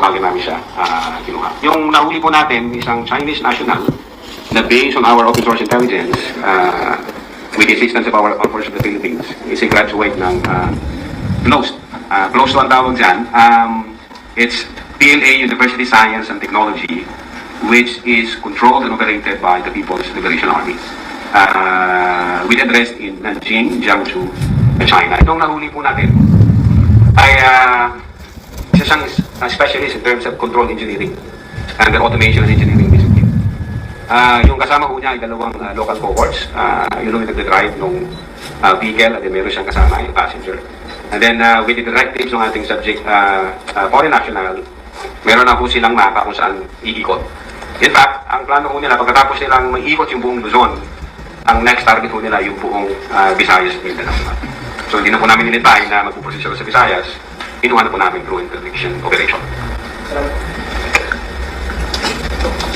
bago namin siya kinuha. Yung nahuli po natin, isang Chinese national na based on our open source intelligence, with the assistance of our Armed Forces of the Philippines, is a graduate ng close to ang tawag dyan. It's PLA University Science and Technology, which is controlled and operated by the People's Liberation Army, with address in Nanjing, Jiangsu, China. Itong nahuli po natin ay isa siyang specialist in terms of control engineering and automation and engineering discipline. Yung kasama ko niya ay dalawang local cohorts. Yun yung nagdadrive nung vehicle, at then meron siyang kasama yung passenger. And then with the directives ng ating subject, foreign national, meron na po silang mapa kung saan iikot. In fact, ang plano ko nila, pagkatapos nilang maiikot yung buong Luzon, ang next target po nila yung buong Visayas at Mindanao. So hindi na po namin nilitay na magpuproseso sa Visayas, kinuha na po namin through interdiction operation.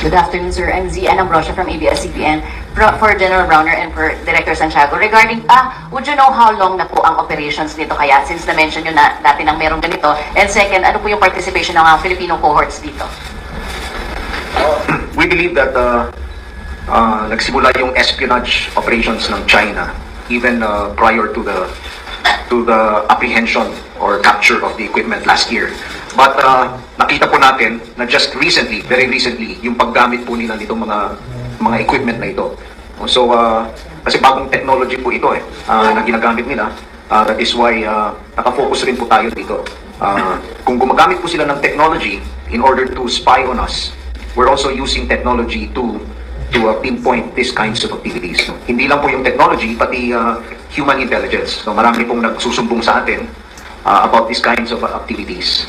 Good afternoon, sir. I'm Zian Ambrosio from ABS-CBN for General Browner and for Director Santiago. Regarding, would you know how long na po ang operations nito kaya? Since na-mention nyo na dati nang merong ganito. And second, ano po yung participation ng mga Filipino cohorts dito? We believe that nagsimula yung espionage operations ng China even prior to the apprehension or capture of the equipment last year. But nakita po natin na just recently, very recently, yung paggamit po nila nitong mga equipment na ito. So kasi bagong technology po ito na ginagamit nila. That is why nakafocus rin po tayo dito. Kung gumagamit po sila ng technology in order to spy on us, we're also using technology to pinpoint these kinds of activities. No? Hindi lang po yung technology, pati human intelligence. So marami pong nagsusumbong sa atin about these kinds of activities.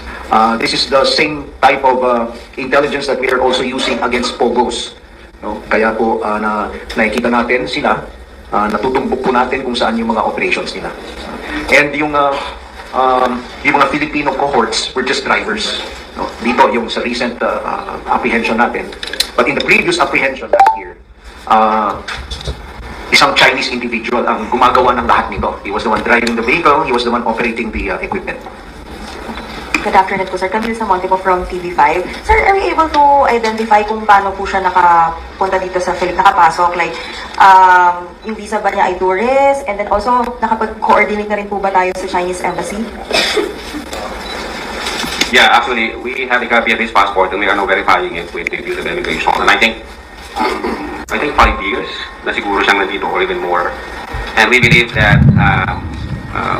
This is the same type of intelligence that we are also using against POGOs. No? Kaya po nakikita natin sila, natutumbok po natin kung saan yung mga operations nila. And yung mga Filipino cohorts were just drivers. No? Dito yung sa recent apprehension natin. But in the previous apprehension last year, isang Chinese individual ang gumagawa ng lahat nito. He was the one driving the vehicle, he was the one operating the equipment. Good afternoon po, sir. Camille Samonte po from TV5. Sir, are we able to identify kung paano po siya nakapunta dito sa Philippines, nakapasok? Like, yung visa ba niya ay tourist? And then also, nakapag-coordinate na rin po ba tayo sa Chinese Embassy? Yeah, actually, we have a copy of his passport and we are now verifying it with the Bureau of Immigration. And I think 5 years na siguro siyang nandito or even more. And we believe that,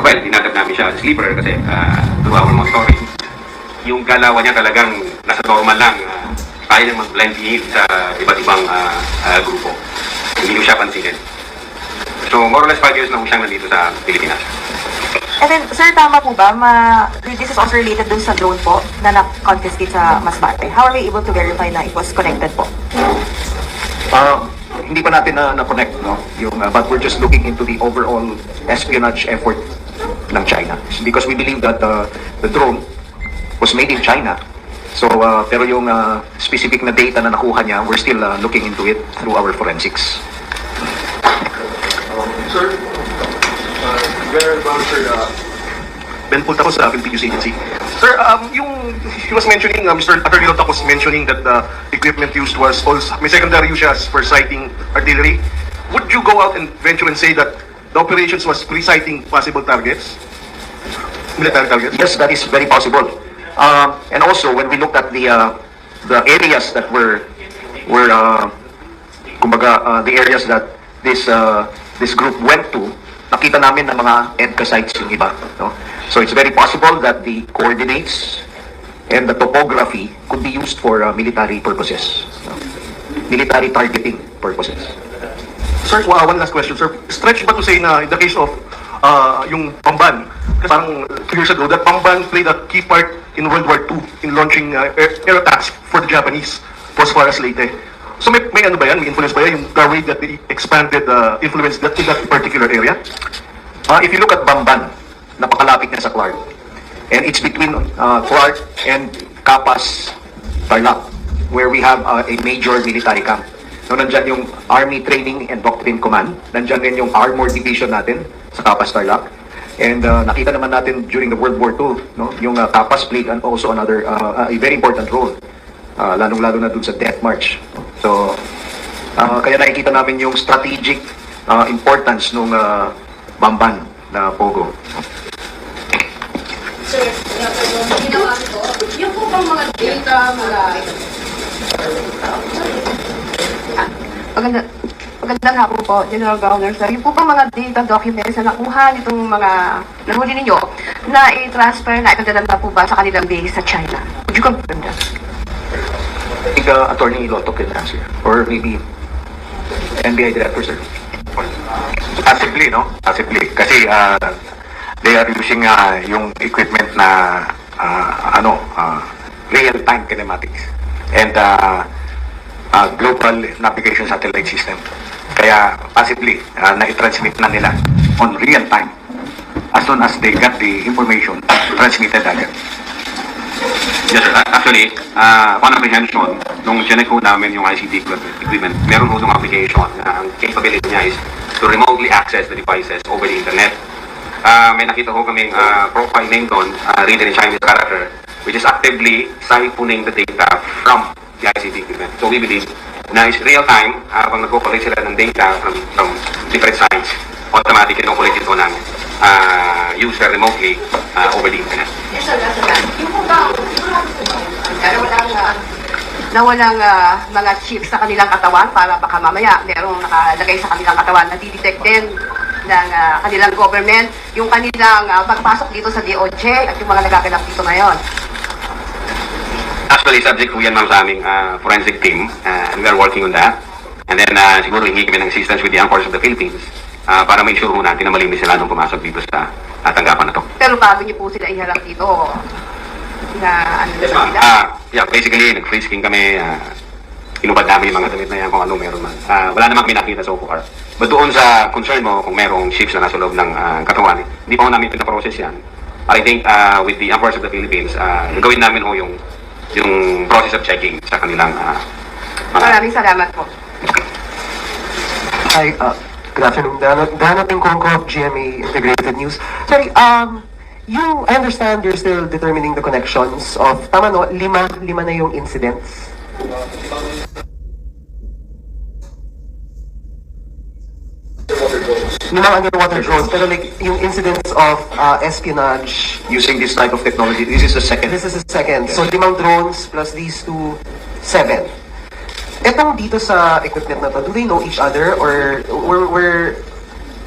well, dinagap namin siya sleeper kasi through our monitoring. Yung galawan niya talagang nasa normal lang. Kaya nang mag-blend in sa iba't ibang grupo. Hindi ko siya pansinin. So, more or less 5 years na siyang nandito sa Pilipinas. And then, sir, tama po ba? This is also related dun sa drone po na na-confiscate sa Masbate. How are we able to verify na it was connected po? Hindi pa natin na-connect, no? But we're just looking into the overall espionage effort ng China. Because we believe that the drone was made in China. So, pero yung specific na data na nakuha niya, we're still looking into it through our forensics. Sir, General Bouncer, Ben Pulta ko sa Philippine News Agency. Sir, he was mentioning, Mr. Attorney Lotak was mentioning that the equipment used was also, may secondary use as for sighting artillery. Would you go out and venture and say that the operations was pre-sighting possible targets? Military targets? Yes, that is very possible. And also, when we looked at the areas that the areas that this group went to, nakita namin na mga EDCA sites yung iba. No? So it's very possible that the coordinates and the topography could be used for military purposes. No? Military targeting purposes. Sir, one last question, sir. Stretch ba to say na in the case of yung Pamban, parang 2 years ago, that Pamban played a key part in World War II in launching air attacks for the Japanese, Bosphorus Leyte. So may ano ba yan? May influence ba yan? Yung the way that they expanded influence in that particular area? If you look at Bamban, napakalapit na sa Clark. And it's between Clark and Capas, Tarlac, where we have a major military camp. No, nandyan yung Army Training and Doctrine Command. Nandyan rin yung Armor Division natin sa Capas, Tarlac. And nakita naman natin during the World War II, no, yung Tapas played and also another a very important role, lalong-lalo na dun sa Death March. So, kaya nakikita namin yung strategic importance nung Bamban na Pogo. Sir, ginawa ko, yung po bang mga data, Magandang hapon po, General Browner, sir. Yung po ba mga data documents na nakuha nitong mga nahuli ninyo na i-transfer na ipadalan na po ba sa kanilang base sa China? Would you confirm that? I think Attorney Lotto can answer. Or maybe NBI Director, sir. Possibly, no? Possibly. Kasi they are using yung equipment na real-time kinematics and global navigation satellite system. Kaya possibly na-transmit na nila on real time. As soon as they got the information, transmitted agad. Yes, sir. Actually, upon apprehension, nung chinek ko namin yung ICT equipment, meron ho itong application na ang capability niya is to remotely access the devices over the internet. May nakita ko kaming profile name doon, written in Chinese character, which is actively siphoning the data from the ICT equipment. So we believe na is real time, pag nagpo-collect sila ng data from different sites, automatic kino-collect ito ng user remotely over the internet. yes sir, yung po ba, Na walang mga chips sa kanilang katawan para baka mamaya merong nakalagay sa kanilang katawan na didetect din ng kanilang government yung kanilang pagpasok dito sa DOJ at yung mga nagaganap dito ngayon. Actually, subject po yan ma'am sa aming forensic team, and we are working on that. And then, siguro hingi kami ng assistance with the Armed Forces of the Philippines para make sure po natin na malinis sila nung pumasok dito sa tanggapan na to. Pero bago niyo po sila iharap dito, na ano na Yes, ma'am. sila? Yeah, basically, nag-freeze-king kami, inubad namin yung mga damit na yan kung ano meron man. Wala naman kami nakita so far. But doon sa concern mo, kung merong chips na nasa loob ng katawan, hindi pa ko namin pinaprocess yan. I think with the Armed Forces of the Philippines, gagawin namin ho yung process of checking sa kanilang mga... Maraming salamat po. Hi, good afternoon. Dano Pingkongko of GMA Integrated News. Sorry, I understand you're still determining the connections of, tama no, lima na yung incidents. Limang underwater drones, pero like, yung incidents of espionage, Using this type of technology, this is the second. this is the second. So, limang drones plus these two, 7. Etong dito sa equipment na to, do they know each other or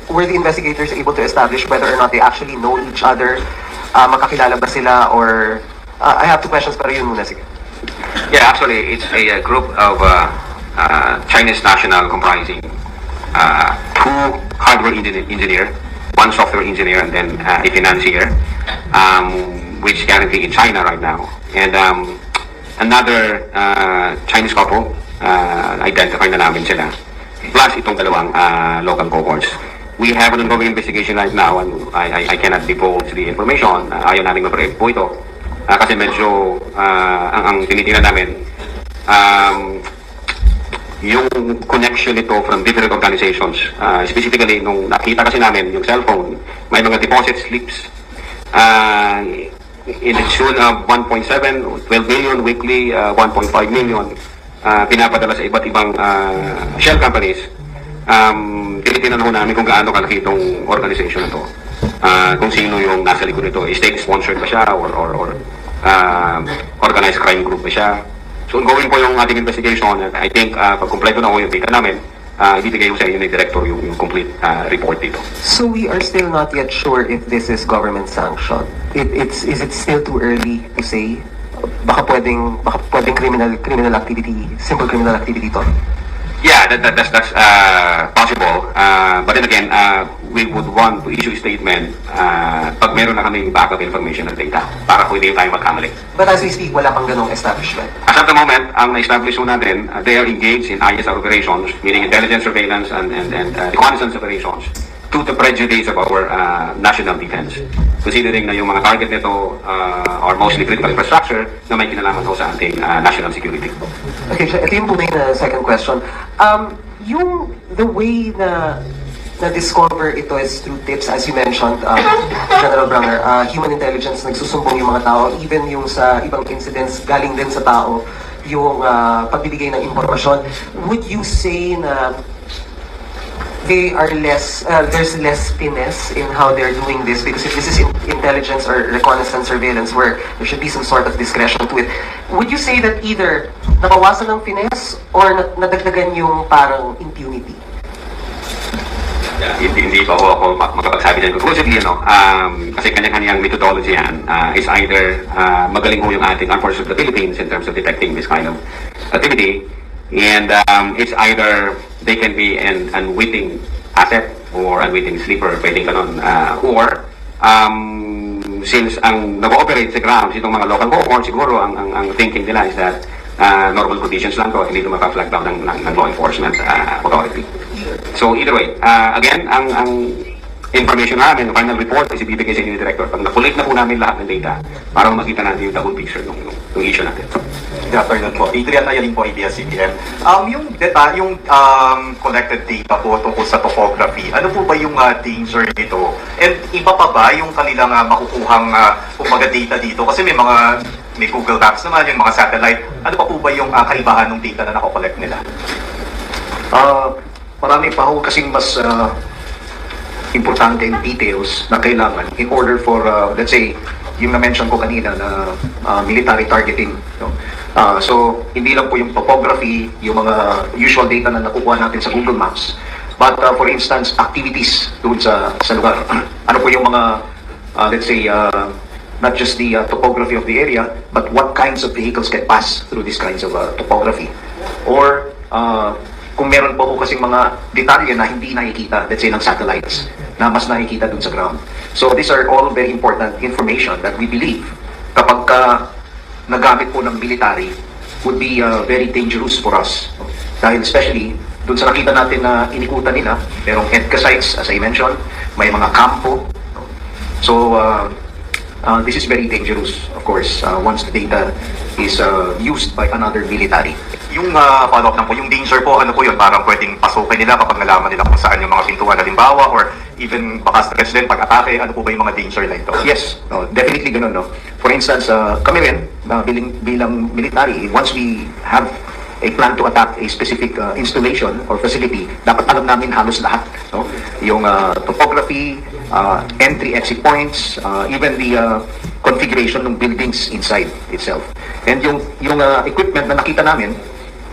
were the investigators able to establish whether or not they actually know each other? Magkakilala ba sila or... I have 2 questions pero yun muna, sige. Yeah, actually, it's a group of Chinese national comprising 2 hardware engineer, 1 software engineer, and then a financier, which currently in China right now. And another Chinese couple, identify na namin sila. Plus itong dalawang local cohorts. We have an ongoing investigation right now and I cannot divulge the information. Ayaw namin ma-prep po ito. Kasi medyo ang tinitingnan namin yung connection nito from different organizations. Specifically, nung nakita kasi namin yung cellphone, may mga deposit slips in the tune of 1.7, 12 million weekly, 1.5 million pinapadala sa iba't ibang shell companies. Tinitingnan ho namin kung gaano kalaki itong organization na to. Kung sino yung nasa likod nito. State-sponsored ba siya or organized crime group ba siya. So ongoing po yung ating investigation and I think pag kumpleto na ho yung data namin, ibibigay ko sa inyo ni Director yung complete report dito. So we are still not yet sure if this is government sanctioned. Is it still too early to say? Baka pwedeng criminal activity, simple criminal activity to? Yeah, that's possible. But then again, we would want to issue a statement pag meron na kaming backup information and data para po hindi tayo magkamali. But as we speak, wala pang ganong establishment. As of the moment, ang na-establish po natin, they are engaged in ISR operations, meaning intelligence surveillance and reconnaissance operations to the prejudice of our national defense. Considering na yung mga target nito are mostly critical infrastructure na may kinalaman ho sa ating national security. Okay, so ito yung tunay na second question. The way na na-discover ito is through tips, as you mentioned, General Browner, human intelligence, nagsusumbong yung mga tao, even yung sa ibang incidents, galing din sa tao, yung pagbibigay ng impormasyon. Would you say na they are less, there's less finesse in how they're doing this? Because if this is intelligence or reconnaissance surveillance where there should be some sort of discretion to it, would you say that either nabawasan ng finesse or nadagdagan yung parang impunity? Hindi pa ako makapagsabi dyan. Conclusively, kasi kanya-kanyang methodology yan, is either magaling ho yung ating armed forces of the Philippines in terms of detecting this kind of activity, and it's either they can be an unwitting asset or unwitting sleeper, pwedeng ganun, or since ang nag-ooperate sa grounds, itong mga local cohorts, siguro ang thinking nila is that normal conditions lang to, hindi ito maka-flag down ng law enforcement authority. So either way, again, ang information namin, the final report is ibibigay sa inyo ni Director. Pag na-collect na po namin lahat ng data para makita natin yung the whole picture ng issue natin. Good afternoon po. Adrian Ayaling po, ABS-CBN. Yung data, yung collected data po tungkol sa topography, ano po ba yung danger nito? And iba pa ba yung kanilang makukuhang kumbaga data dito? Kasi may Google Maps naman, yung mga satellite. Ano pa po ba yung kaibahan ng data na nakokollect nila? Marami pa ho kasing mas importante details na kailangan in order for, let's say, yung na-mention ko kanina na military targeting. No? So, hindi lang po yung topography, yung mga usual data na nakukuha natin sa Google Maps, but for instance, activities doon sa lugar. Ano po yung mga, let's say, not just the topography of the area, but what kinds of vehicles can pass through these kinds of topography. Or, kung meron po kasing mga detalye na hindi nakikita, let's say, ng satellites, na mas nakikita dun sa ground. So these are all very important information that we believe kapag nagamit po ng military would be very dangerous for us. Dahil especially, dun sa nakita natin na inikutan nila, merong EDCA sites, as I mentioned, may mga kampo. So this is very dangerous, of course, once the data is used by another military. Yung follow-up lang po, yung danger po, ano po yun? Parang pwedeng pasukin nila kapag nalaman nila kung saan yung mga pintuan halimbawa, or even baka stretch din pag-atake, ano po ba yung mga danger na ito? Yes, definitely ganun, no? For instance, kami rin, bilang military, once we have a plan to attack a specific installation or facility, dapat alam namin halos lahat, no? Yung topography, entry-exit points, even the configuration ng buildings inside itself. And yung equipment na nakita namin,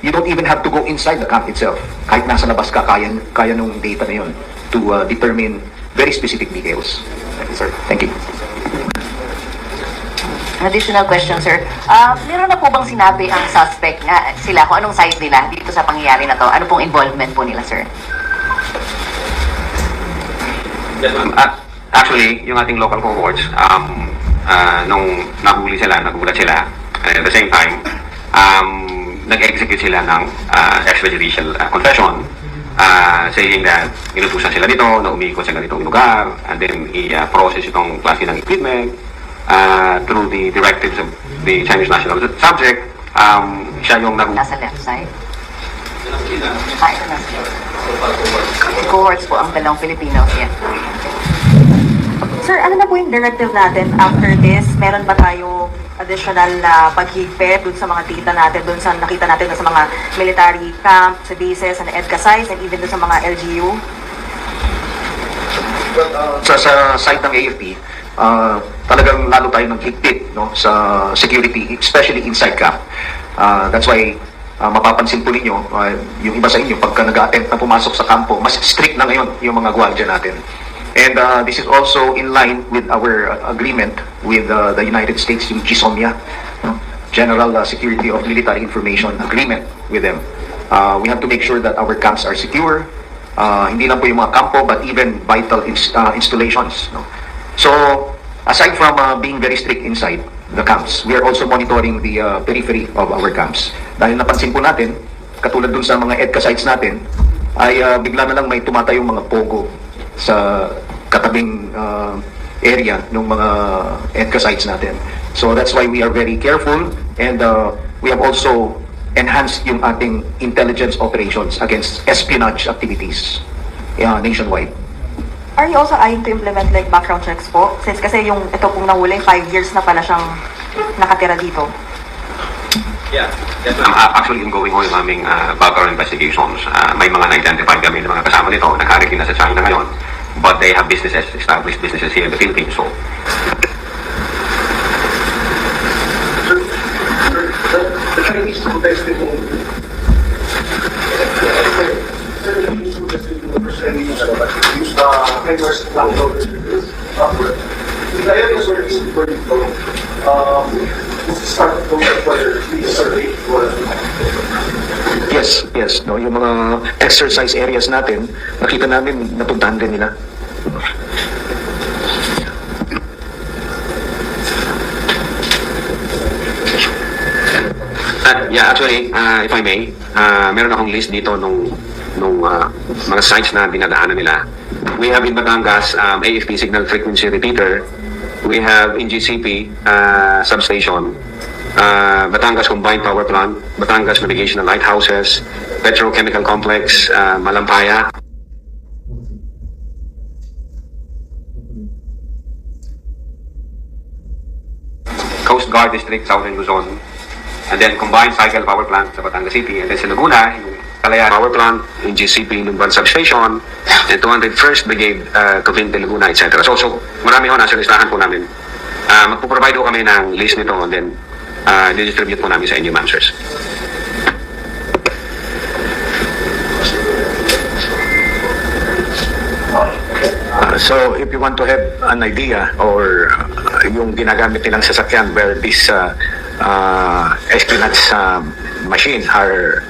you don't even have to go inside the camp itself. Kahit nasa labas ka, kaya nung data na yun to determine very specific details. Thank you, sir. Thank you. Additional question, sir. Meron na po bang sinabi ang suspect nga sila kung anong side nila dito sa pangyayari na to? Ano pong involvement po nila, sir? Yes, ma'am. Actually, yung ating local cohorts, nung nagulat sila, at the same time, nag-execute sila ng extrajudicial confession, saying that inutusan sila dito, na umikot sila ditong lugar, and then i-process itong klase ng equipment through the directives of the Chinese national subject. Siya yung Nasa left side? Ito na. Cohorts po ang dalawang Filipinos yan. Sir, ano na po yung directive natin after this? Meron ba tayong additional na paghigpit dun sa mga data natin, dun sa nakita natin sa mga military camp, sa bases, sa EDCA sites, and even dun sa mga LGU? Sa side ng AFP, talagang lalo tayo ng higpit, no, sa security, especially inside camp. That's why mapapansin po ninyo, yung iba sa inyo, pagka nag-attempt na pumasok sa kampo, mas strict na ngayon yung mga gwardiya natin. And this is also in line with our agreement with the United States, yung GSOMIA, General Security of Military Information Agreement with them. We have to make sure that our camps are secure, hindi lang po yung mga kampo, but even vital installations. No? So, aside from being very strict inside the camps, we are also monitoring the periphery of our camps. Dahil napansin po natin, katulad dun sa mga EDCA sites natin, ay bigla na lang may tumatayong mga pogo sa katabing area ng mga EDCA sites natin. So that's why we are very careful, and we have also enhanced yung ating intelligence operations against espionage activities nationwide. Are you also eyeing to implement like background checks po? Since kasi yung ito pong nahuli, 5 years na pala siyang nakatira dito. Actually, ongoing ho yung aming background investigations. May mga na-identify kami ng mga kasama nito, nag-arik na sa China ngayon, but they have businesses, established businesses here in the Philippines. So, The Chinese protested in Yes, no, yung mga exercise areas natin, nakita namin napuntahan din nila. actually, if I may, meron akong list dito nung mga sites na dinadaanan nila. We have in Batangas, AFP signal frequency repeater. We have in GCP substation, Batangas Combined Power Plant, Batangas Navigational Lighthouses, Petrochemical Complex, Malampaya. Coast Guard District, Southern Luzon, and then combined cycle power plant sa Batangas City, and then sa Laguna, yung Kalaya Power Plant, yung GCP, Lumban Substation, and 201st Brigade, Cavite, Laguna, etc. So marami ho nasa listahan po namin. Magpo-provide ho kami ng list nito, and then distribute po namin sa inyo, ma'am, sirs. So if you want to have an idea or yung ginagamit nilang sasakyan where these espionage machines are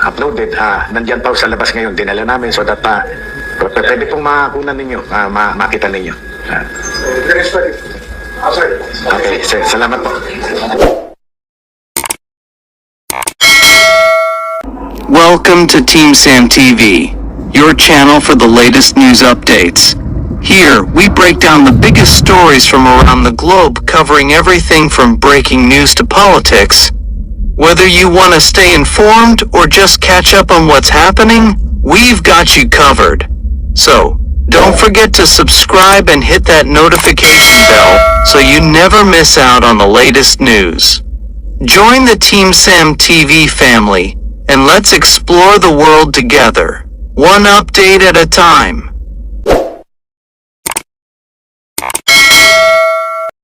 uploaded, nandyan pa sa labas ngayon, dinala namin so that pwede pong makunan ninyo, makita ninyo. Okay, salamat po. Welcome to Team Sam TV, your channel for the latest news updates. Here, we break down the biggest stories from around the globe, covering everything from breaking news to politics. Whether you want to stay informed or just catch up on what's happening, we've got you covered. So, don't forget to subscribe and hit that notification bell so you never miss out on the latest news. Join the Team Sam TV family, and let's explore the world together, one update at a time.